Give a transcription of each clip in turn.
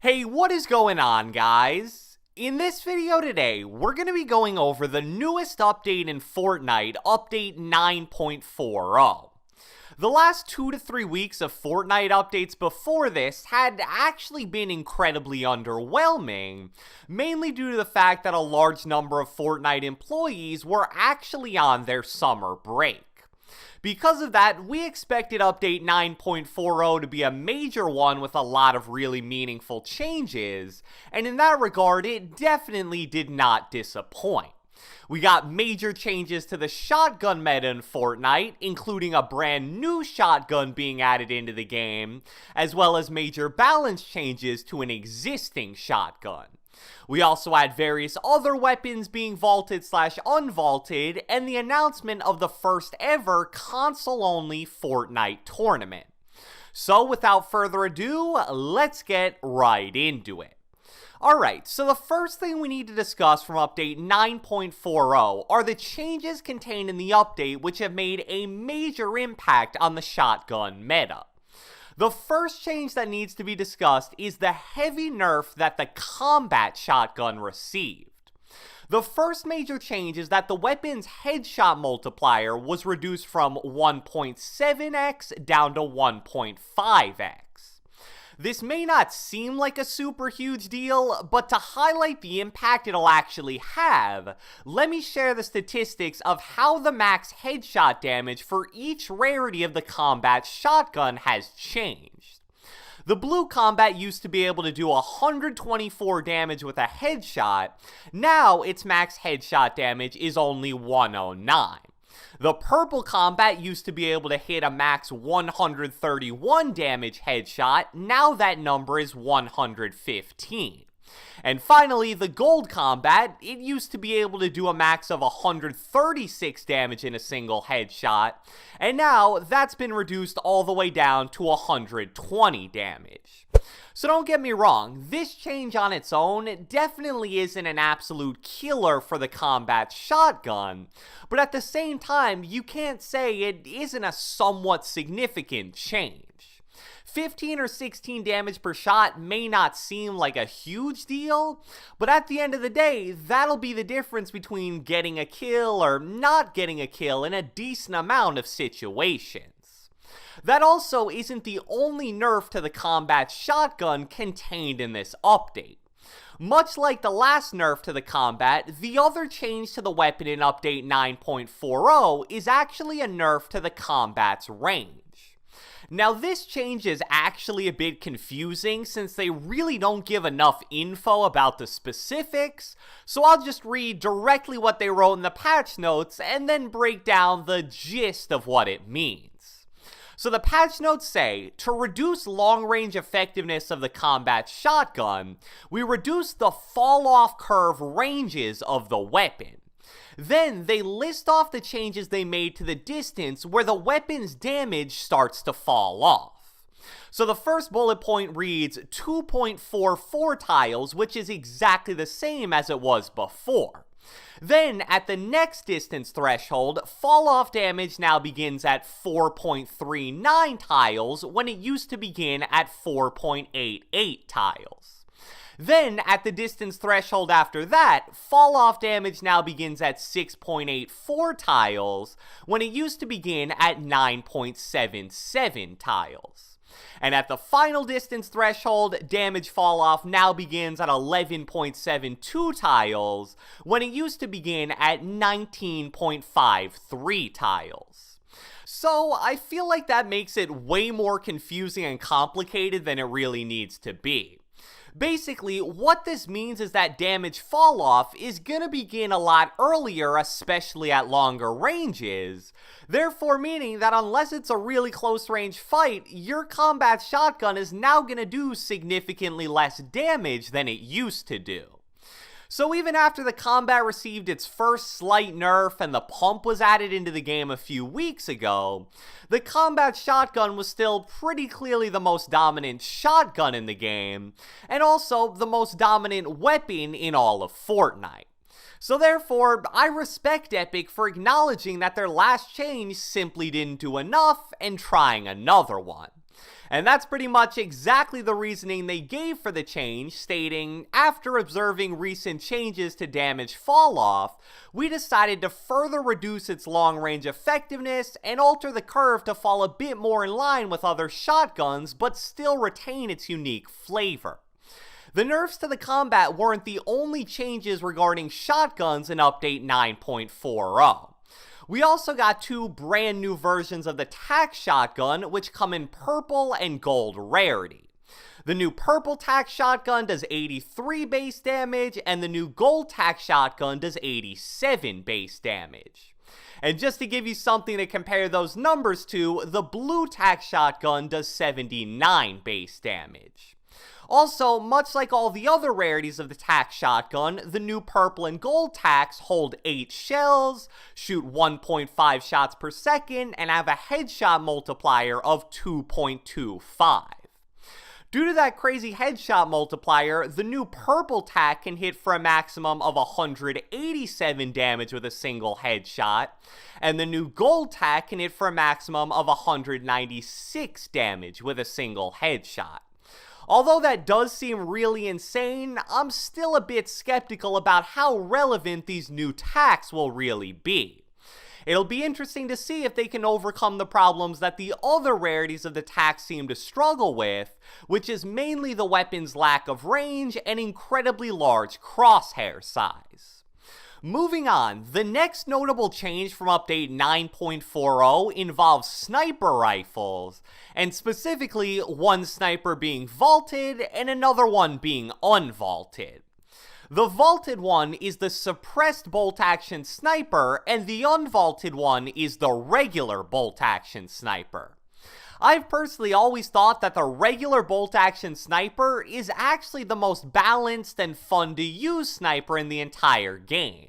Hey, what is going on, guys? In this video today, we're going to be going over the newest update in Fortnite, update 9.40. The last 2 to 3 weeks of Fortnite updates before this had actually been incredibly underwhelming, mainly due to the fact that a large number of Fortnite employees were actually on their summer break. Because of that, we expected update 9.40 to be a major one with a lot of really meaningful changes, and in that regard, it definitely did not disappoint. We got major changes to the shotgun meta in Fortnite, including a brand new shotgun being added into the game, as well as major balance changes to an existing shotgun. We also had various other weapons being vaulted/unvaulted, and the announcement of the first ever console-only Fortnite tournament. So without further ado, let's get right into it. Alright, so the first thing we need to discuss from update 9.40 are the changes contained in the update which have made a major impact on the shotgun meta. The first change that needs to be discussed is the heavy nerf that the combat shotgun received. The first major change is that the weapon's headshot multiplier was reduced from 1.7x down to 1.5x. This may not seem like a super huge deal, but to highlight the impact it'll actually have, let me share the statistics of how the max headshot damage for each rarity of the combat shotgun has changed. The blue combat used to be able to do 124 damage with a headshot. Now its max headshot damage is only 109. The purple combat used to be able to hit a max 131 damage headshot. Now that number is 115. And finally, the gold combat, it used to be able to do a max of 136 damage in a single headshot, and now that's been reduced all the way down to 120 damage. So don't get me wrong, this change on its own definitely isn't an absolute killer for the combat shotgun, but at the same time, you can't say it isn't a somewhat significant change. 15 or 16 damage per shot may not seem like a huge deal, but at the end of the day, that'll be the difference between getting a kill or not getting a kill in a decent amount of situations. That also isn't the only nerf to the combat shotgun contained in this update. Much like the last nerf to the combat, the other change to the weapon in update 9.40 is actually a nerf to the combat's range. Now this change is actually a bit confusing since they really don't give enough info about the specifics, so I'll just read directly what they wrote in the patch notes and then break down the gist of what it means. So the patch notes say, to reduce long-range effectiveness of the combat shotgun, we reduce the fall-off curve ranges of the weapon. Then they list off the changes they made to the distance where the weapon's damage starts to fall off. So the first bullet point reads 2.44 tiles, which is exactly the same as it was before. Then, at the next distance threshold, fall-off damage now begins at 4.39 tiles when it used to begin at 4.88 tiles. Then, at the distance threshold after that, fall-off damage now begins at 6.84 tiles when it used to begin at 9.77 tiles. And at the final distance threshold, damage fall-off now begins at 11.72 tiles, when it used to begin at 19.53 tiles. So, I feel like that makes it way more confusing and complicated than it really needs to be. Basically, what this means is that damage fall-off is gonna begin a lot earlier, especially at longer ranges, therefore meaning that unless it's a really close-range fight, your combat shotgun is now gonna do significantly less damage than it used to do. So even after the combat received its first slight nerf and the pump was added into the game a few weeks ago, the combat shotgun was still pretty clearly the most dominant shotgun in the game, and also the most dominant weapon in all of Fortnite. So therefore, I respect Epic for acknowledging that their last change simply didn't do enough and trying another one. And that's pretty much exactly the reasoning they gave for the change, stating, after observing recent changes to damage falloff, we decided to further reduce its long-range effectiveness and alter the curve to fall a bit more in line with other shotguns, but still retain its unique flavor. The nerfs to the combat weren't the only changes regarding shotguns in Update 9.40. We also got two brand new versions of the Tac Shotgun, which come in purple and gold rarity. The new purple Tac Shotgun does 83 base damage, and the new gold Tac Shotgun does 87 base damage. And just to give you something to compare those numbers to, the blue Tac Shotgun does 79 base damage. Also, much like all the other rarities of the Tac Shotgun, the new purple and gold Tacs hold 8 shells, shoot 1.5 shots per second, and have a headshot multiplier of 2.25. Due to that crazy headshot multiplier, the new purple Tac can hit for a maximum of 187 damage with a single headshot, and the new gold Tac can hit for a maximum of 196 damage with a single headshot. Although that does seem really insane, I'm still a bit skeptical about how relevant these new Tacs will really be. It'll be interesting to see if they can overcome the problems that the other rarities of the Tac seem to struggle with, which is mainly the weapon's lack of range and incredibly large crosshair size. Moving on, the next notable change from Update 9.40 involves sniper rifles, and specifically one sniper being vaulted and another one being unvaulted. The vaulted one is the suppressed bolt-action sniper, and the unvaulted one is the regular bolt-action sniper. I've personally always thought that the regular bolt-action sniper is actually the most balanced and fun to use sniper in the entire game.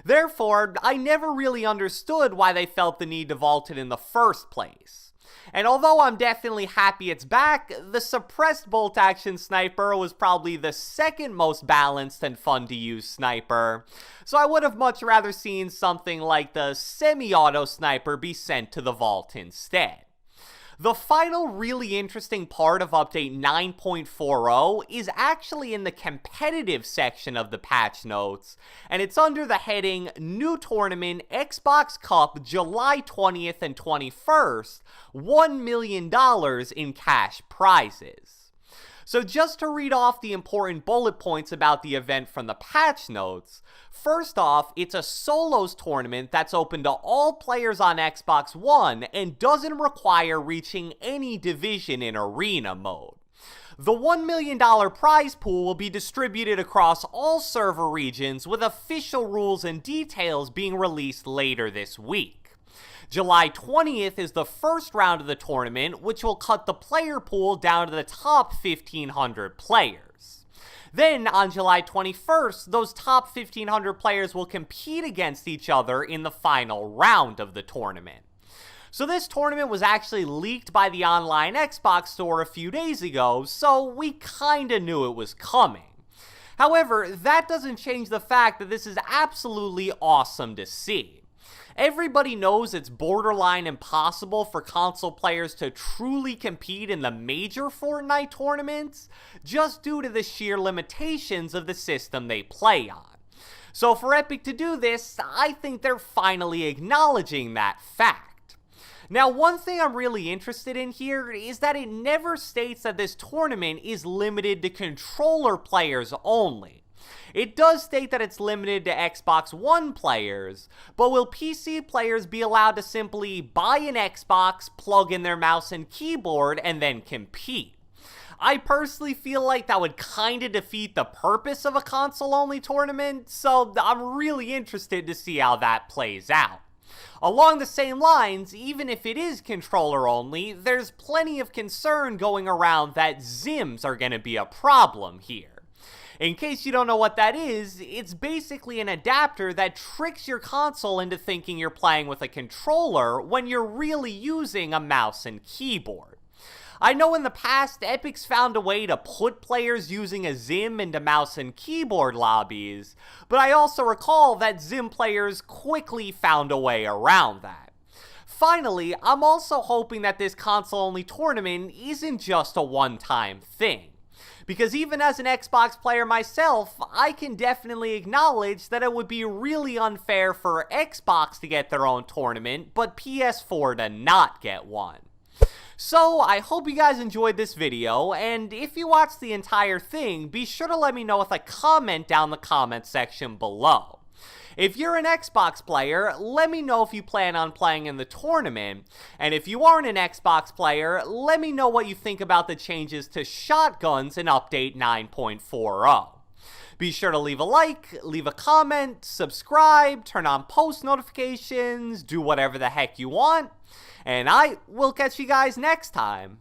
Therefore, I never really understood why they felt the need to vault it in the first place. And although I'm definitely happy it's back, the suppressed bolt-action sniper was probably the second most balanced and fun to use sniper, so I would have much rather seen something like the semi-auto sniper be sent to the vault instead. The final really interesting part of Update 9.40 is actually in the competitive section of the patch notes, and it's under the heading New Tournament Xbox Cup July 20th and 21st, $1 million in cash prizes. So just to read off the important bullet points about the event from the patch notes, first off, it's a solos tournament that's open to all players on Xbox One and doesn't require reaching any division in arena mode. The $1 million prize pool will be distributed across all server regions, with official rules and details being released later this week. July 20th is the first round of the tournament, which will cut the player pool down to the top 1,500 players. Then, on July 21st, those top 1,500 players will compete against each other in the final round of the tournament. So this tournament was actually leaked by the online Xbox store a few days ago, so we kinda knew it was coming. However, that doesn't change the fact that this is absolutely awesome to see. Everybody knows it's borderline impossible for console players to truly compete in the major Fortnite tournaments, just due to the sheer limitations of the system they play on. So for Epic to do this, I think they're finally acknowledging that fact. Now, one thing I'm really interested in here is that it never states that this tournament is limited to controller players only. It does state that it's limited to Xbox One players, but will PC players be allowed to simply buy an Xbox, plug in their mouse and keyboard, and then compete? I personally feel like that would kinda defeat the purpose of a console-only tournament, so I'm really interested to see how that plays out. Along the same lines, even if it is controller only, there's plenty of concern going around that Zims are gonna be a problem here. In case you don't know what that is, it's basically an adapter that tricks your console into thinking you're playing with a controller when you're really using a mouse and keyboard. I know in the past, Epic's found a way to put players using a Zim into mouse and keyboard lobbies, but I also recall that Zim players quickly found a way around that. Finally, I'm also hoping that this console-only tournament isn't just a one-time thing. Because even as an Xbox player myself, I can definitely acknowledge that it would be really unfair for Xbox to get their own tournament, but PS4 to not get one. So, I hope you guys enjoyed this video, and if you watched the entire thing, be sure to let me know with a comment down the comment section below. If you're an Xbox player, let me know if you plan on playing in the tournament, and if you aren't an Xbox player, let me know what you think about the changes to shotguns in Update 9.40. Be sure to leave a like, leave a comment, subscribe, turn on post notifications, do whatever the heck you want, and I will catch you guys next time.